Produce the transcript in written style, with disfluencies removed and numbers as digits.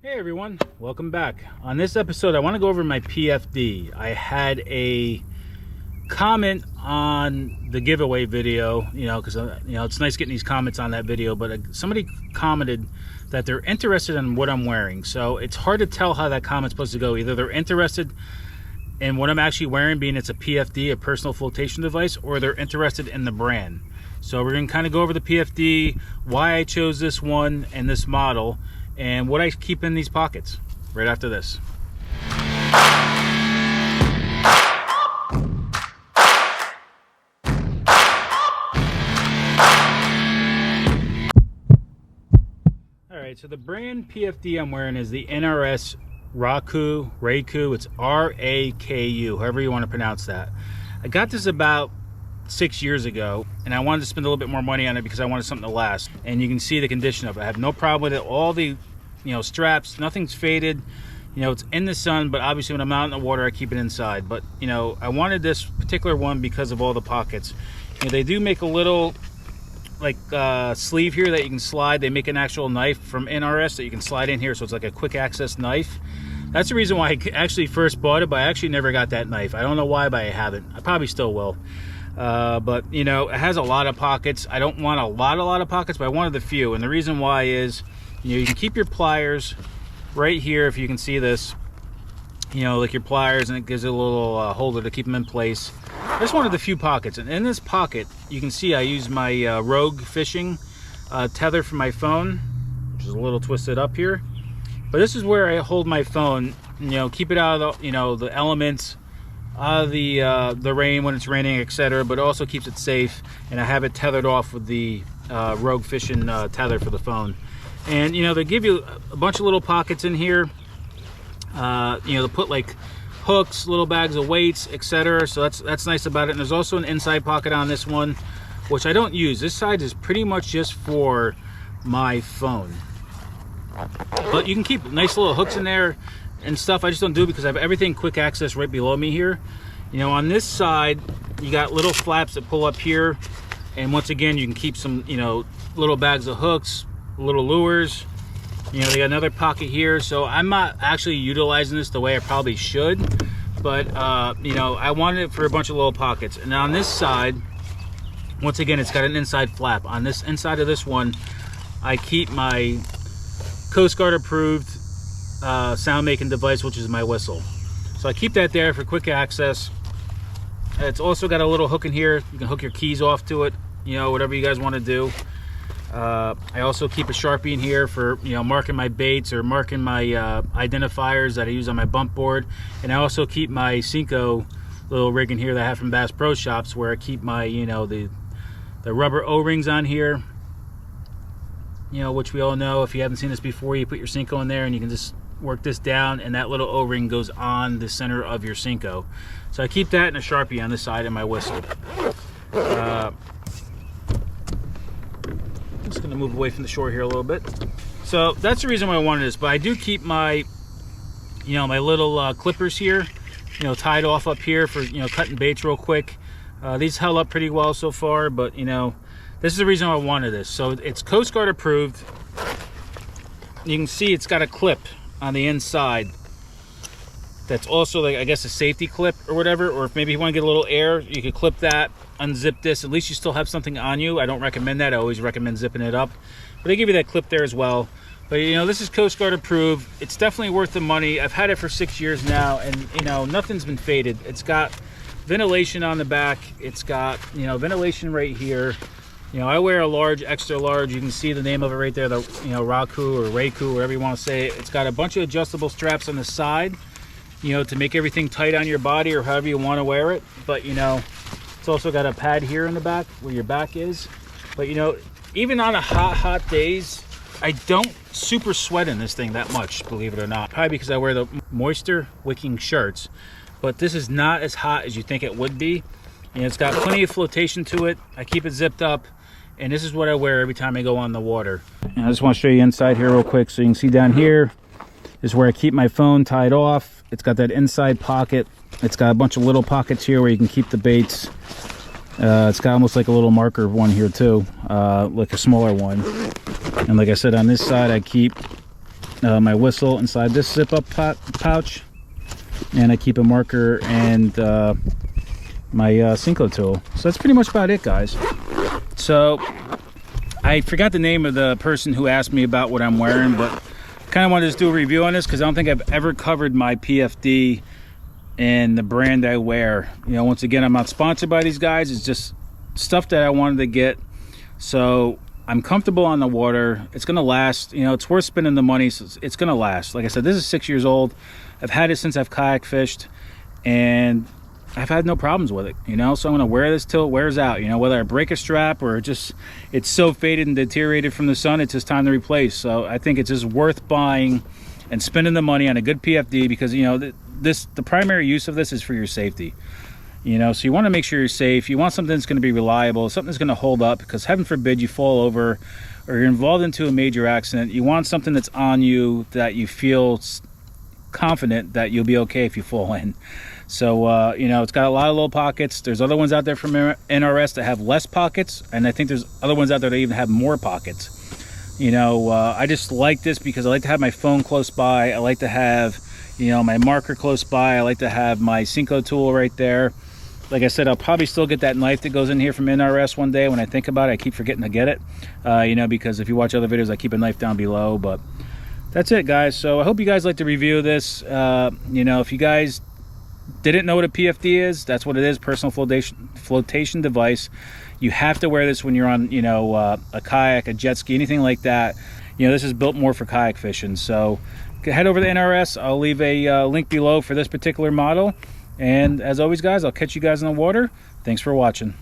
Hey everyone, welcome back. On this episode, I want to go over my PFD. I had a comment on the giveaway video, because it's nice getting these comments on that video, but somebody commented that they're interested in what I'm wearing. So it's hard to tell how that comment's supposed to go. Either they're interested in what I'm actually wearing, being it's a PFD, a personal flotation device, or they're interested in the brand. So we're going to kind of go over the PFD, why I chose this one and this model, and what I keep in these pockets right after this. Alright, so the brand PFD I'm wearing is the NRS Raku. It's R-A-K-U, however you want to pronounce that. I got this about 6 years ago, and I wanted to spend a little bit more money on it because I wanted something to last. And you can see the condition of it. I have no problem with it. All the straps, nothing's faded. It's in the sun, but obviously when I'm out in the water I keep it inside. But I wanted this particular one because of all the pockets. They do make a little sleeve here that you can slide. They make an actual knife from NRS that you can slide in here, so it's like a quick access knife. That's the reason why I actually first bought it, but I actually never got that knife. I don't know why, but I haven't. I probably still will. But it has a lot of pockets. I don't want a lot of pockets, but I wanted the few. And the reason why is you can keep your pliers right here, if you can see this, like your pliers, and it gives it a little holder to keep them in place. I just wanted the few pockets, and in this pocket you can see I use my Raku Fishing tether for my phone, which is a little twisted up here. But this is where I hold my phone, keep it out of the, the elements, out of the rain when it's raining, etc. But it also keeps it safe, and I have it tethered off with the Raku Fishing tether for the phone. And they give you a bunch of little pockets in here. They put like hooks, little bags of weights, etc. So that's nice about it. And there's also an inside pocket on this one, which I don't use. This side is pretty much just for my phone. But you can keep nice little hooks in there and stuff. I just don't do it because I have everything quick access right below me here. On this side, you got little flaps that pull up here. And once again, you can keep some, little bags of hooks, little lures. They got another pocket here, so I'm not actually utilizing this the way I probably should, but I wanted it for a bunch of little pockets. And on this side, once again, it's got an inside flap. On this inside of this one, I keep my Coast Guard approved sound making device, which is my whistle. So I keep that there for quick access. It's also got a little hook in here. You can hook your keys off to it, whatever you guys want to do. I also keep a Sharpie in here for marking my baits or marking my identifiers that I use on my bump board. And I also keep my Cinco little rig in here that I have from Bass Pro Shops, where I keep my the rubber O-rings on here, which we all know, if you haven't seen this before, you put your Cinco in there and you can just work this down, and that little O-ring goes on the center of your Cinco. So I keep that and a Sharpie on the side of my whistle. Just going to move away from the shore here a little bit. So that's the reason why I wanted this. But I do keep my my little clippers here tied off up here for cutting baits real quick. These held up pretty well so far, but this is the reason why I wanted this. So it's Coast Guard approved. You can see it's got a clip on the inside that's also, like, I guess, a safety clip or whatever. Or if maybe you want to get a little air, you could clip that, unzip this. At least you still have something on you. I don't recommend that. I always recommend zipping it up. But they give you that clip there as well. But this is Coast Guard approved. It's definitely worth the money. I've had it for 6 years now, and nothing's been faded. It's got ventilation on the back. It's got ventilation right here. I wear a large, extra large. You can see the name of it right there, the Raku or Raku, whatever you want to say. It's got a bunch of adjustable straps on the side, to make everything tight on your body or however you want to wear it. But it's also got a pad here in the back where your back is. But even on a hot days, I don't super sweat in this thing that much, believe it or not. Probably because I wear the moisture wicking shirts. But this is not as hot as you think it would be. It's got plenty of flotation to it. I keep it zipped up, and this is what I wear every time I go on the water. And I just want to show you inside here real quick. So you can see down here is where I keep my phone tied off. It's got that inside pocket. It's got a bunch of little pockets here where you can keep the baits. It's got almost like a little marker one here too, like a smaller one. And like I said, on this side I keep my whistle inside this zip-up pouch, and I keep a marker and my Senko tool. So that's pretty much about it, guys. So I forgot the name of the person who asked me about what I'm wearing, but kind of want to just do a review on this because I don't think I've ever covered my PFD and the brand I wear. You know, once again, I'm not sponsored by these guys. It's just stuff that I wanted to get. So I'm comfortable on the water. It's gonna last. You know, it's worth spending the money, so it's gonna last. Like I said, this is 6 years old. I've had it since I've kayak fished, and I've had no problems with it, you know. So I'm gonna wear this till it wears out, you know, whether I break a strap or just it's so faded and deteriorated from the sun, it's just time to replace. So I think it's just worth buying and spending the money on a good PFD, because, you know, the primary use of this is for your safety, you know. So you want to make sure you're safe. You want something that's going to be reliable, something that's going to hold up, because heaven forbid you fall over or you're involved into a major accident. You want something that's on you that you feel confident that you'll be okay if you fall in. So you know, it's got a lot of little pockets. There's other ones out there from NRS that have less pockets, and I think there's other ones out there that even have more pockets. You know, I just like this because I like to have my phone close by. I like to have, you know, my marker close by. I like to have my Senko tool right there. Like I said, I'll probably still get that knife that goes in here from NRS one day. When I think about it, I keep forgetting to get it, you know, because if you watch other videos, I keep a knife down below. But that's it, guys. So I hope you guys like the review of this. You know, if you guys didn't know what a PFD is, that's what it is, personal flotation device. You have to wear this when you're on, you know, a kayak, a jet ski, anything like that. You know, this is built more for kayak fishing. So head over to NRS. I'll leave a link below for this particular model. And as always, guys, I'll catch you guys in the water. Thanks for watching.